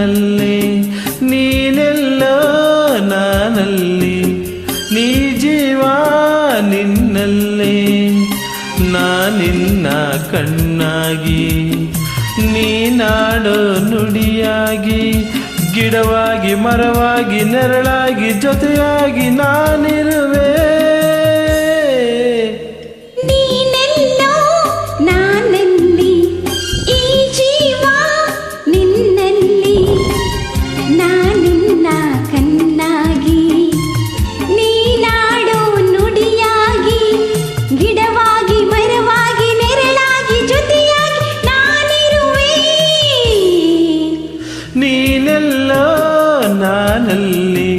ನಿನ್ನಲ್ಲೇ, ನೀನೆಲ್ಲೋ ನಾನಲ್ಲಿ, ನೀ ಜೀವ ನಿನ್ನಲ್ಲೇ, ನಾನಿನ್ನ ಕಣ್ಣಾಗಿ, ನೀನಾಡೋ ನುಡಿಯಾಗಿ, ಗಿಡವಾಗಿ ಮರವಾಗಿ ನೆರಳಾಗಿ ಜೊತೆಯಾಗಿ ನಾನಿರುವೆ. ನೀನೆಲ್ಲೋ ನಾನಲ್ಲಿ, ಈ ಜೀವ ನಿನ್ನಲ್ಲಿ, ನಾನಿನ್ನ ಕಣ್ಣಾಗಿ, ನೀನಾಡೋ ನುಡಿಯಾಗಿ, ಗಿಡವಾಗಿ ಮರವಾಗಿ ನೆರಳಾಗಿ ಜೊತೆಯಾಗಿ ನಾನಿರುವೆ. ನೀನೆಲ್ಲೋ ನಾನಲ್ಲಿ,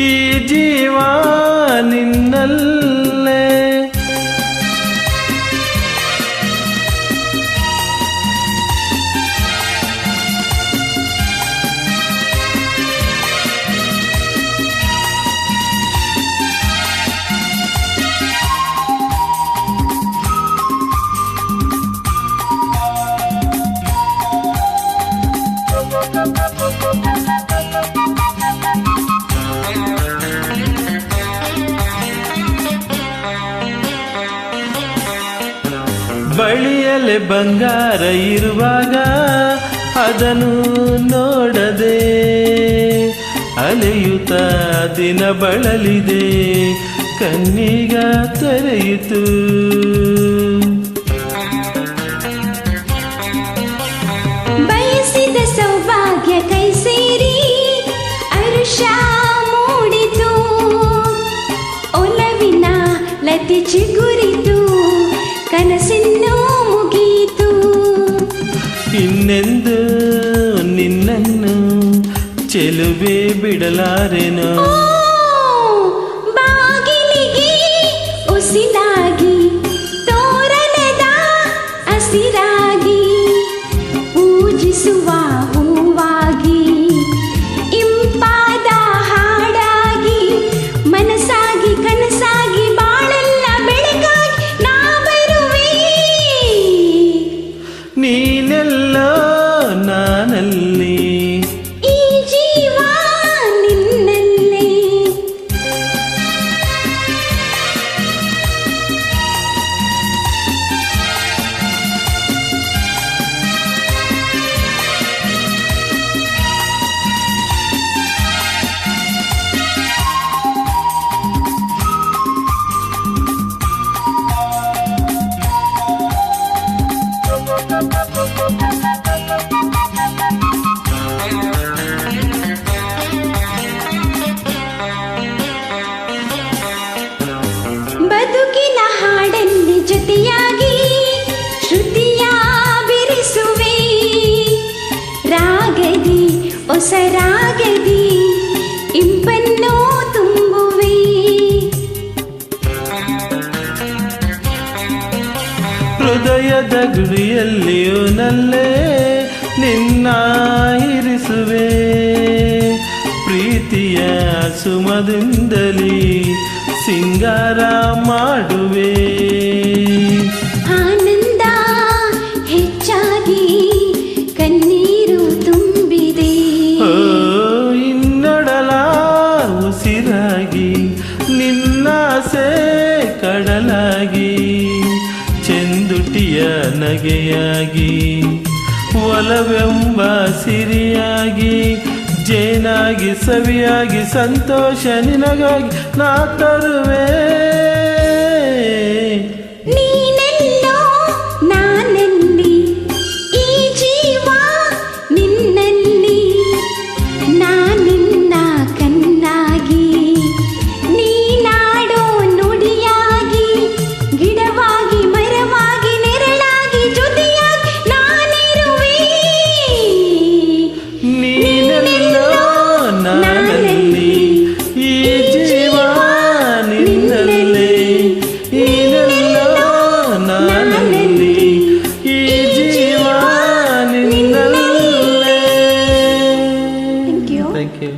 ಈ ಜೀವ ನಿನ್ನಲ್ಲೇ. ಬಳಿಯಲೆ ಬಂಗಾರ ಇರುವಾಗ ಅದನ್ನು ನೋಡದೆ ಅಲೆಯುತ್ತ ದಿನ ಬಳಲಿದೆ, ಕಣ್ಣೀಗ ತೆರೆಯಿತು. ಬಯಸಿದ ಸೌಭಾಗ್ಯ ಕೈ ಸೇರಿ ಅರುಷ ಮೂಡಿತು, ಒಲವಿನ ಲತೆ ಚಿಗುರಿತು, ಕನಸಿನ್ನು ಮುಗೀತು. ಇನ್ನೆಂದು ನಿನ್ನನ್ನು ಚೆಲುವೆ ಬಿಡಲಾರೆನೋ, ಬಾಗಿಲಿಗೆ ಉಸಿರಾಗಿ ತೋರಣದ ಹಸಿರಾಗಿ, ಪೂಜಿಸುವ ಹೂವಾಗಿ, ಇಂಪಾದ ಹಾಡಾಗಿ, ಮನಸ್ಸಾಗಿ ಕನಸಾಗಿ ಬಾಳೆಲ್ಲ ಬೆಳಗಾಗಿ ನಾ ಬರುವೆ. ನೀನೆಲ್ಲೋ ನಾನಲ್ಲಿ, ಈ ಜೀವ ನಿನ್ನಲ್ಲೇ. ಬದುಕಿನ ಹಾಡಲ್ಲಿ ಜೊತೆಯಾಗಿ ಶ್ರುತಿಯ ಬಿರಿಸುವೆ, ರಾಗದಿ ಹೊಸ ರಾಗದಿ ಇಂಪನ್ನು ತುಂಬುವೆ. ಹೃದಯದ ಗುರಿಯಲ್ಲಿಯೂ ನಲ್ಲೇ ನಿನ್ನ ಇರಿಸುವೆ, ಪ್ರೀತಿಯ ಸುಮದಿಂದಲೇ ಸಿಂಗಾರ ಮಾಡುವೆ. ಆನಂದ ಹೆಚ್ಚಾಗಿ ಕಣ್ಣೀರು ತುಂಬಿದೆ, ಇನ್ನೊಡಲ ಉಸಿರಾಗಿ ನಿನ್ನಾಸೆ ಕಡಲಾಗಿ, ಚೆಂದುಟಿಯ ನಗೆಯಾಗಿ, ಒಲವೆಂಬ ಸಿರಿಯಾಗಿ, ಜೇನಾಗಿ ಸವಿಯಾಗಿ ಸಂತೋಷ ನಿನಗಾಗಿ ನಾ ತರುವೆ. ನೀನೆಲ್ಲೋ ನಾನಲ್ಲಿ, ಈ ಜೀವ ನಿನ್ನಲ್ಲಿ, ನಾನಿನ್ನ ಕಣ್ಣಾಗಿ, ನೀನಾಡೋ ನುಡಿಯಾಗಿ, ಗಿಡವಾಗಿ ಮರವಾಗಿ ನೆರಳಾಗಿ ಜೊತೆಯಾಗಿ ನಾನಿರುವೆ. ನೀನೆಲ್ಲೋ ನಾನಲ್ಲಿ, ಈ ಜೀವ ನಿನ್ನಲ್ಲೇ, ನೀನೆಲ್ಲೋ ನಾನಲ್ಲಿ, ಈ ಜೀವ ನಿನ್ನಲ್ಲೇ. Thank you. Thank you.